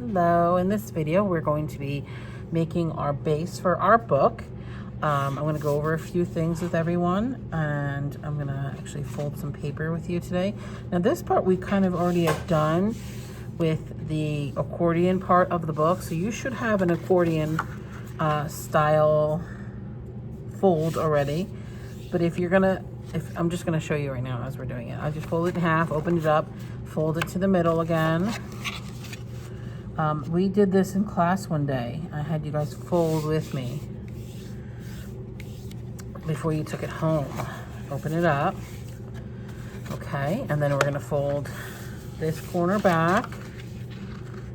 Hello, in this video we're going to be making our base for our book. I'm going to go over a few things with everyone, and I'm going to actually fold some paper with you today. Now this part we kind of already have done with the accordion part of the book, so you should have an accordion style fold already. But if you're gonna, I'm just gonna show you right now as we're doing it. I just fold it in half, open it up, fold it to the middle again. We did this in class one day. I had you guys fold with me before you took it home. Open it up. Okay, and then we're gonna fold this corner back.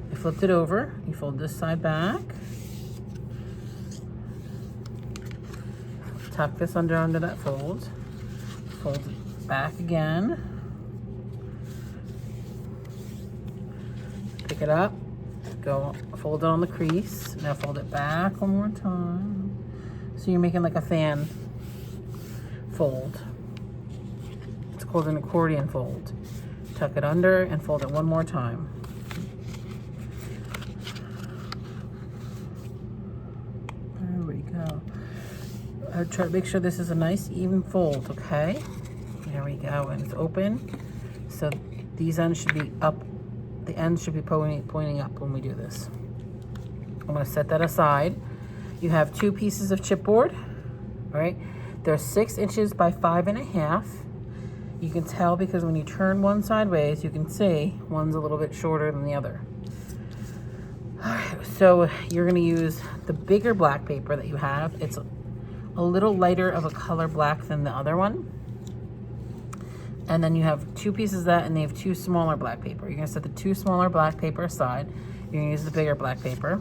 You flipped it over, you fold this side back. Tuck this under that fold. Fold it back again. Pick it up. Go fold it on the crease. Now fold it back one more time. So you're making like a fan fold. It's called an accordion fold. Tuck it under and fold it one more time. There we go. Try to make sure this is a nice even fold, okay? There we go, and it's open. So these ends should be up. The ends should be pointing up when we do this. I'm gonna set that aside. You have 2 pieces of chipboard, right? They're 6 inches by 5.5. You can tell because when you turn one sideways, you can see one's a little bit shorter than the other. All right, so you're gonna use the bigger black paper that you have. It's a little lighter of a color black than the other one. And then you have 2 pieces of that, and they have 2 smaller black paper. You're gonna set the 2 smaller black paper aside. You're gonna use the bigger black paper,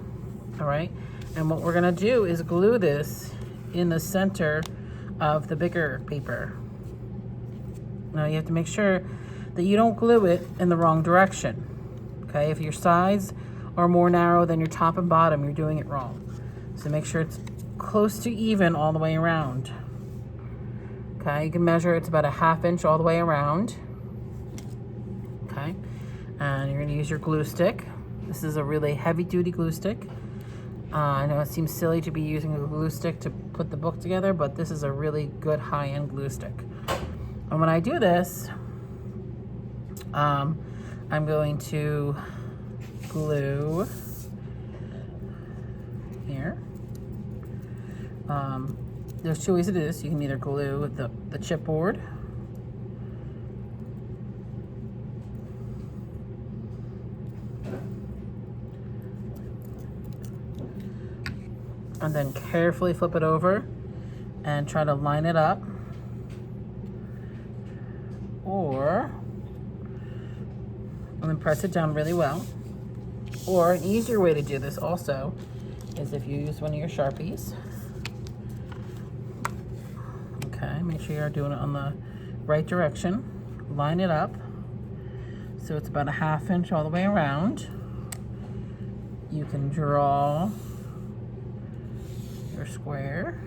all right? And what we're gonna do is glue this in the center of the bigger paper. Now you have to make sure that you don't glue it in the wrong direction, okay? If your sides are more narrow than your top and bottom, you're doing it wrong. So make sure it's close to even all the way around. Okay, you can measure it's about a 1/2 inch all the way around. Okay, and you're gonna use your glue stick. This is a really heavy duty glue stick. I know it seems silly to be using a glue stick to put the book together, but this is a really good high-end glue stick. And when I do this, I'm going to glue here. There's 2 ways to do this. You can either glue the chipboard, and then carefully flip it over and try to line it up, and then press it down really well. Or an easier way to do this also is if you use one of your Sharpies. Okay, make sure you're doing it on the right direction. Line it up so it's about a 1/2 inch all the way around. You can draw your square.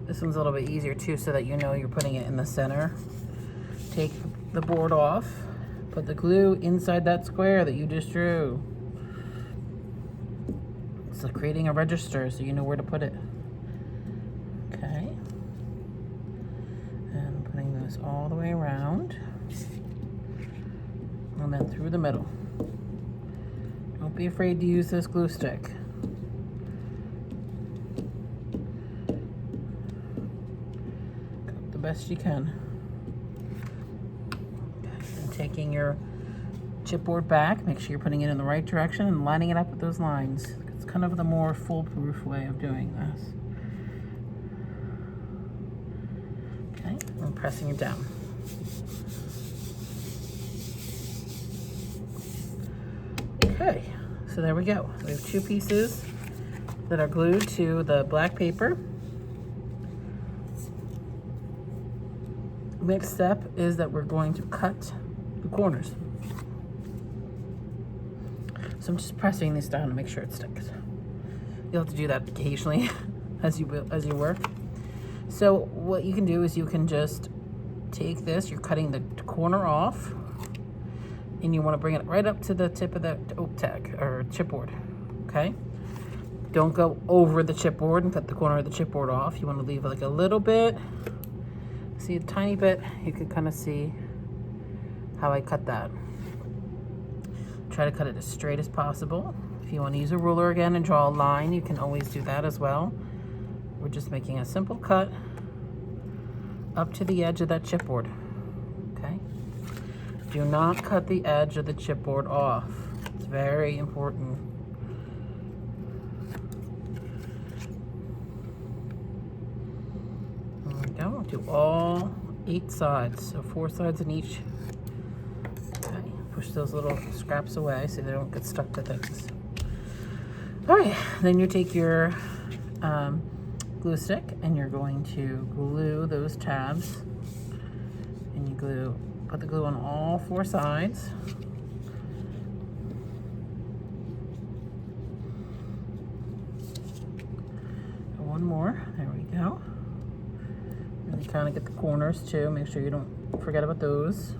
This one's a little bit easier too, so that you know you're putting it in the center. Take the board off, put the glue inside that square that you just drew. It's like creating a register so you know where to put it. Okay. And putting this all the way around. And then through the middle. Don't be afraid to use this glue stick. Go the best you can. Okay. And taking your chipboard back, make sure you're putting it in the right direction and lining it up with those lines. It's kind of the more foolproof way of doing this. Okay, and pressing it down. Okay, so there we go. We have 2 pieces that are glued to the black paper. Next step is that we're going to cut the corners. So I'm just pressing this down to make sure it sticks. You'll have to do that occasionally as you work. So what you can do is you can just take take this, you're cutting the corner off, and you want to bring it right up to the tip of the oak tag or chipboard, okay? Don't go over the chipboard and cut the corner of the chipboard off. You want to leave like a little bit. See, a tiny bit. You can kind of see how I cut that. Try to cut it as straight as possible. If you want to use a ruler again and draw a line, you can always do that as well. We're just making a simple cut up to the edge of that chipboard, okay? Do not cut the edge of the chipboard off. It's very important. There we go. Do all 8 sides, so 4 sides in each. Okay, push those little scraps away so they don't get stuck to things. All right, then you take your glue stick and you're going to glue those tabs, and you put the glue on all 4 sides. And one more, there we go. And you kind of get the corners too, make sure you don't forget about those,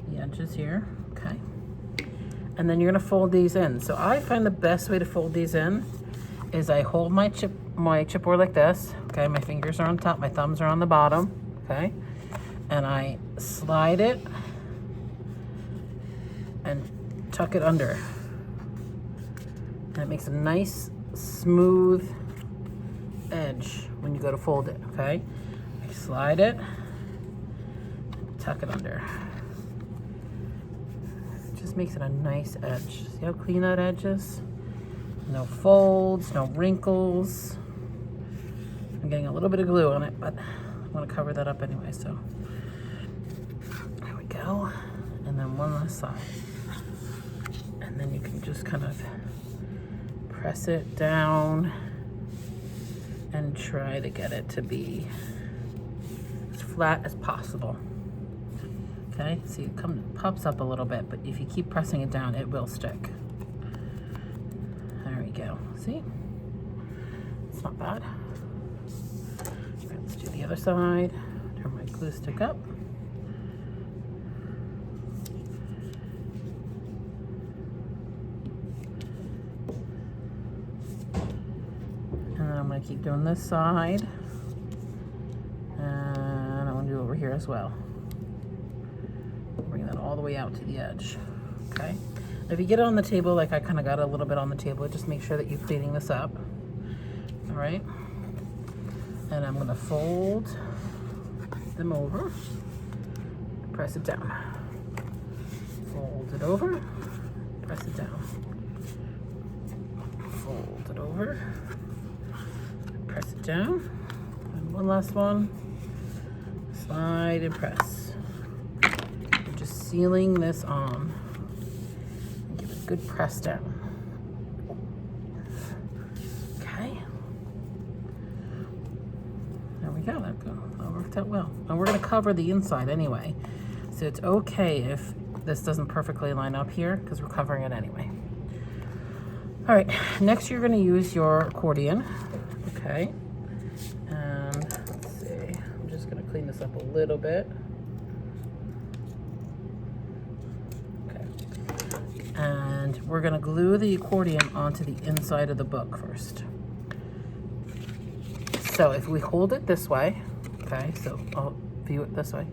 the edges here, okay. And then you're gonna fold these in. So I find the best way to fold these in is I hold my chipboard like this, okay? My fingers are on top, my thumbs are on the bottom, okay? And I slide it and tuck it under. And it makes a nice, smooth edge when you go to fold it, okay? I slide it, tuck it under. It just makes it a nice edge. See how clean that edge is? No folds, no wrinkles. I'm getting a little bit of glue on it, but I want to cover that up anyway, so. There we go. And then one last side. And then you can just kind of press it down and try to get it to be as flat as possible. Okay, see, it pops up a little bit, but if you keep pressing it down, it will stick. There we go. See? It's not bad. Right, let's do the other side. Turn my glue stick up. And then I'm going to keep doing this side. And I'm going to do over here as well. Bring that all the way out to the edge. Okay? If you get it on the table, like I kind of got a little bit on the table, just make sure that you're cleaning this up. All right? And I'm going to fold them over, press it down. Fold it over, press it down. Fold it over, press it down. And one last one. Slide and press. You're just sealing this on. Good press down. Okay. There we go. That worked out well. And we're going to cover the inside anyway. So it's okay if this doesn't perfectly line up here because we're covering it anyway. All right. Next, you're going to use your accordion. Okay. And let's see. I'm just going to clean this up a little bit. And we're going to glue the accordion onto the inside of the book first. So if we hold it this way, okay, so I'll view it this way,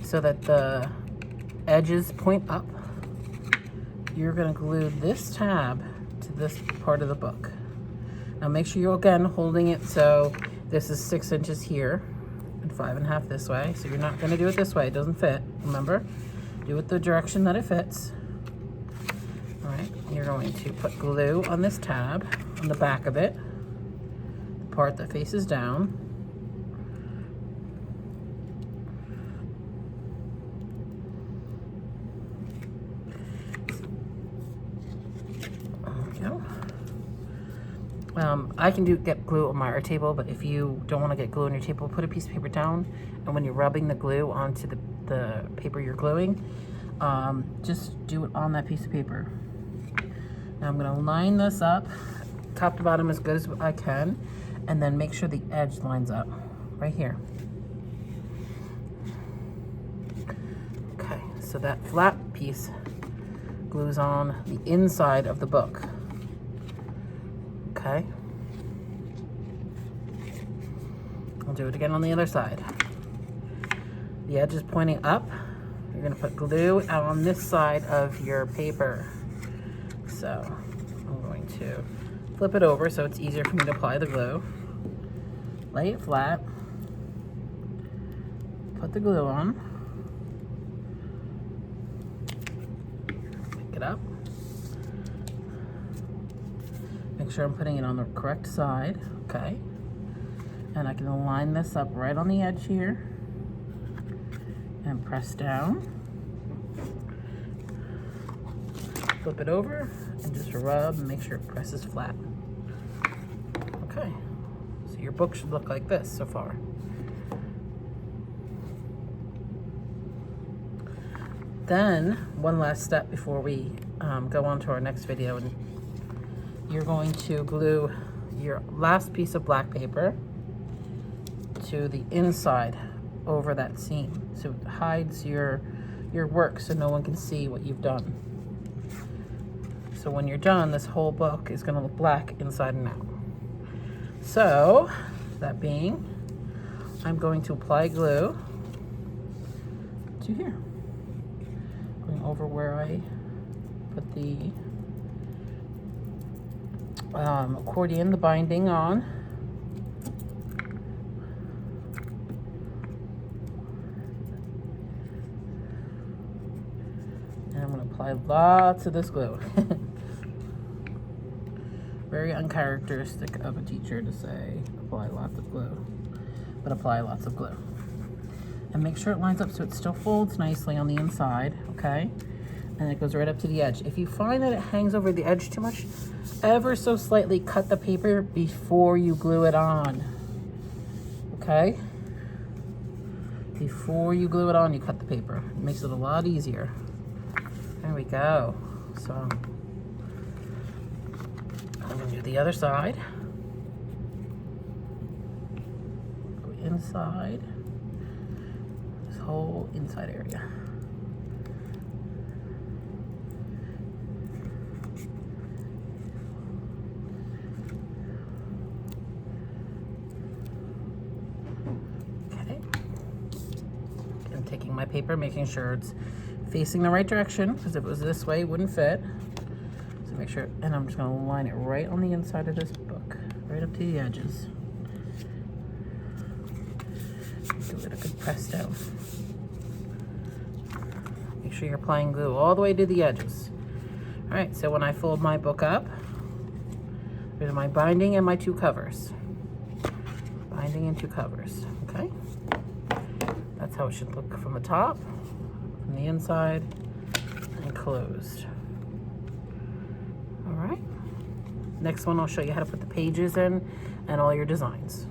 so that the edges point up, you're going to glue this tab to this part of the book. Now make sure you're again holding it so this is 6 inches here and 5.5 this way. So you're not going to do it this way, it doesn't fit, remember? Do it the direction that it fits. All right, you're going to put glue on this tab, on the back of it, the part that faces down. There we go. I can get glue on my art table, but if you don't want to get glue on your table, put a piece of paper down, and when you're rubbing the glue onto the paper you're gluing, just do it on that piece of paper. Now I'm going to line this up, top to bottom as good as I can, and then make sure the edge lines up right here. Okay, so that flat piece glues on the inside of the book. Okay. I'll do it again on the other side. The edge is pointing up. You're gonna put glue out on this side of your paper. So I'm going to flip it over so it's easier for me to apply the glue. Lay it flat. Put the glue on. Pick it up. Make sure I'm putting it on the correct side, okay? And I can line this up right on the edge here and press down. Flip it over and just rub and make sure it presses flat. Okay, so your book should look like this so far. Then, one last step before we go on to our next video, and you're going to glue your last piece of black paper to the inside over that seam, so it hides your work so no one can see what you've done. So when you're done, this whole book is going to look black inside and out. So, that being, I'm going to apply glue to here. Going over where I put the accordion, the binding on. And I'm going to apply lots of this glue. Very uncharacteristic of a teacher to say apply lots of glue, but apply lots of glue. And make sure it lines up so it still folds nicely on the inside, okay? And it goes right up to the edge. If you find that it hangs over the edge too much, ever so slightly cut the paper before you glue it on, okay? Before you glue it on, you cut the paper. It makes it a lot easier. There we go. So I'm gonna do the other side. Go inside. This whole inside area. Okay. I'm taking my paper, making sure it's facing the right direction, because if it was this way, it wouldn't fit. So make sure, and I'm just gonna line it right on the inside of this book, right up to the edges. Give it a good press down. Make sure you're applying glue all the way to the edges. All right, so when I fold my book up, there's my binding and my two covers. Binding and two covers, okay? That's how it should look from the top, from the inside, and closed. All right. Next one, I'll show you how to put the pages in and all your designs.